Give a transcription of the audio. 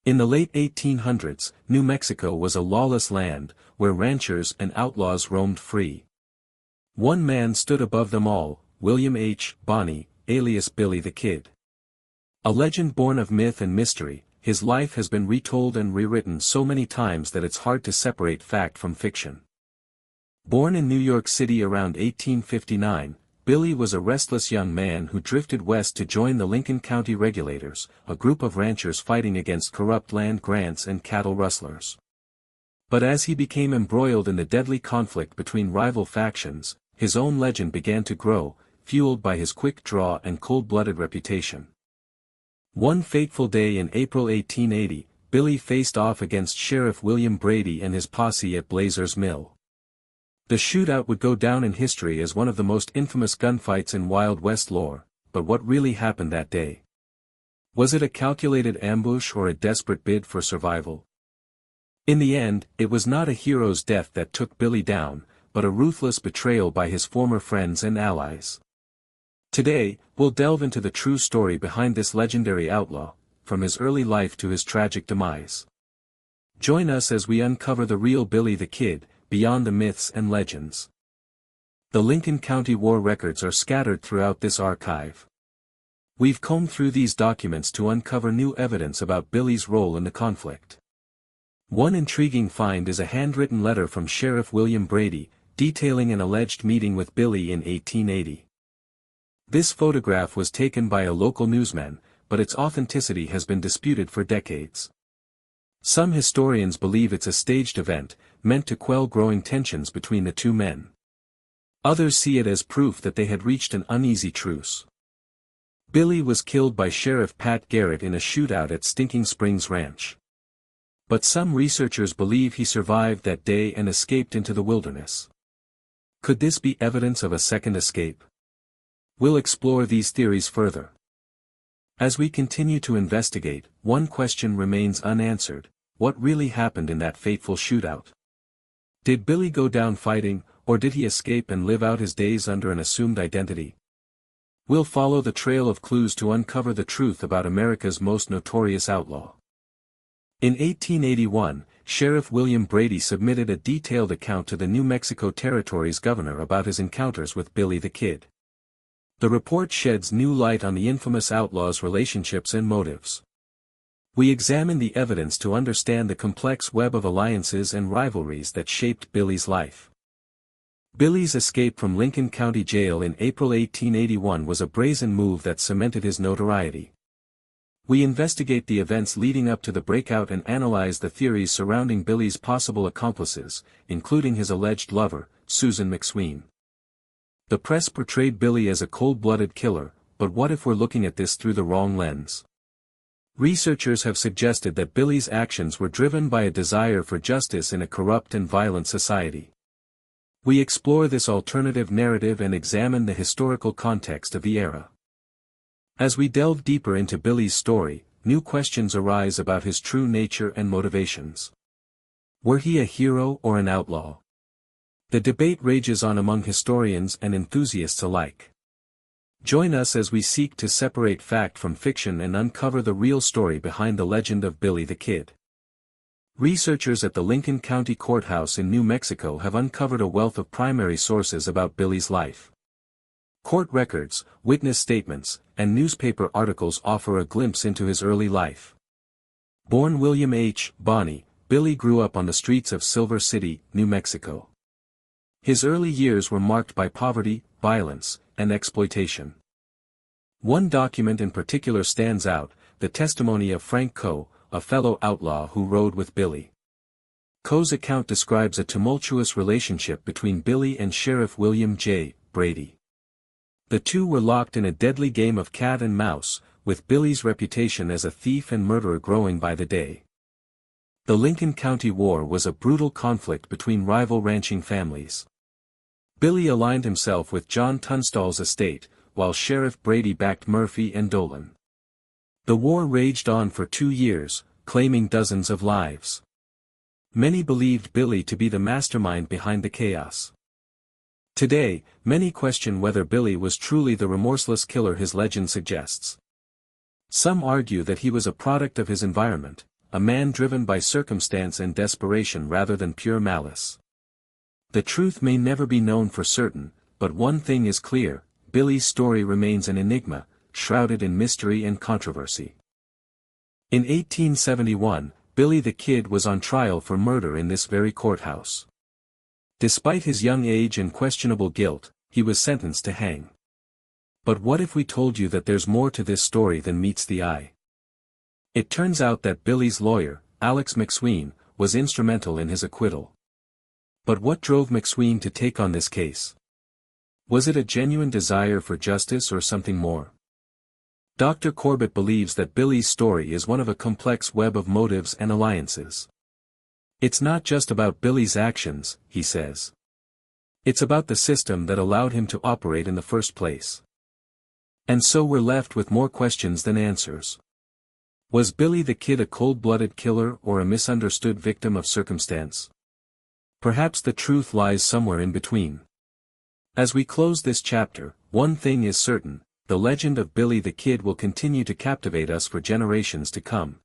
In the late 1800s, New Mexico was a lawless land, where ranchers and outlaws roamed free. One man stood above them all, William H. Bonney, alias Billy the Kid. A legend born of myth and mystery, his life has been retold and rewritten so many times that it's hard to separate fact from fiction. Born in New York City around 1859, Billy was a restless young man who drifted west to join the Lincoln County Regulators, a group of ranchers fighting against corrupt land grants and cattle rustlers. But as he became embroiled in the deadly conflict between rival factions, his own legend began to grow, fueled by his quick draw and cold-blooded reputation. One fateful day in April 1880, Billy faced off against Sheriff William Brady and his posse at Blazer's Mill. The shootout would go down in history as one of the most infamous gunfights in Wild West lore, but what really happened that day? Was it a calculated ambush or a desperate bid for survival? In the end, it was not a hero's death that took Billy down, but a ruthless betrayal by his former friends and allies. Today, we'll delve into the true story behind this legendary outlaw, from his early life to his tragic demise. Join us as we uncover the real Billy the Kid, beyond the myths and legends. The Lincoln County War records are scattered throughout this archive. We've combed through these documents to uncover new evidence about Billy's role in the conflict. One intriguing find is a handwritten letter from Sheriff William Brady, detailing an alleged meeting with Billy in 1880. This photograph was taken by a local newsman, but its authenticity has been disputed for decades. Some historians believe it's a staged event, meant to quell growing tensions between the two men. Others see it as proof that they had reached an uneasy truce. Billy was killed by Sheriff Pat Garrett in a shootout at Stinking Springs Ranch. But some researchers believe he survived that day and escaped into the wilderness. Could this be evidence of a second escape? We'll explore these theories further. As we continue to investigate, one question remains unanswered: what really happened in that fateful shootout? Did Billy go down fighting, or did he escape and live out his days under an assumed identity? We'll follow the trail of clues to uncover the truth about America's most notorious outlaw. In 1881, Sheriff William Brady submitted a detailed account to the New Mexico Territory's governor about his encounters with Billy the Kid. The report sheds new light on the infamous outlaw's relationships and motives. We examine the evidence to understand the complex web of alliances and rivalries that shaped Billy's life. Billy's escape from Lincoln County Jail in April 1881 was a brazen move that cemented his notoriety. We investigate the events leading up to the breakout and analyze the theories surrounding Billy's possible accomplices, including his alleged lover, Susan McSween. The press portrayed Billy as a cold-blooded killer, but what if we're looking at this through the wrong lens? Researchers have suggested that Billy's actions were driven by a desire for justice in a corrupt and violent society. We explore this alternative narrative and examine the historical context of the era. As we delve deeper into Billy's story, new questions arise about his true nature and motivations. Were he a hero or an outlaw? The debate rages on among historians and enthusiasts alike. Join us as we seek to separate fact from fiction and uncover the real story behind the legend of Billy the Kid. Researchers at the Lincoln County Courthouse in New Mexico have uncovered a wealth of primary sources about Billy's life. Court records, witness statements, and newspaper articles offer a glimpse into his early life. Born William H. Bonney, Billy grew up on the streets of Silver City, New Mexico. His early years were marked by poverty, violence, and exploitation. One document in particular stands out, the testimony of Frank Coe, a fellow outlaw who rode with Billy. Coe's account describes a tumultuous relationship between Billy and Sheriff William J. Brady. The two were locked in a deadly game of cat and mouse, with Billy's reputation as a thief and murderer growing by the day. The Lincoln County War was a brutal conflict between rival ranching families. Billy aligned himself with John Tunstall's estate, while Sheriff Brady backed Murphy and Dolan. The war raged on for 2 years, claiming dozens of lives. Many believed Billy to be the mastermind behind the chaos. Today, many question whether Billy was truly the remorseless killer his legend suggests. Some argue that he was a product of his environment, a man driven by circumstance and desperation rather than pure malice. The truth may never be known for certain, but one thing is clear: Billy's story remains an enigma, shrouded in mystery and controversy. In 1871, Billy the Kid was on trial for murder in this very courthouse. Despite his young age and questionable guilt, he was sentenced to hang. But what if we told you that there's more to this story than meets the eye? It turns out that Billy's lawyer, Alex McSween, was instrumental in his acquittal. But what drove McSween to take on this case? Was it a genuine desire for justice or something more? Dr. Corbett believes that Billy's story is one of a complex web of motives and alliances. It's not just about Billy's actions, he says. It's about the system that allowed him to operate in the first place. And so we're left with more questions than answers. Was Billy the Kid a cold-blooded killer or a misunderstood victim of circumstance? Perhaps the truth lies somewhere in between. As we close this chapter, one thing is certain: the legend of Billy the Kid will continue to captivate us for generations to come.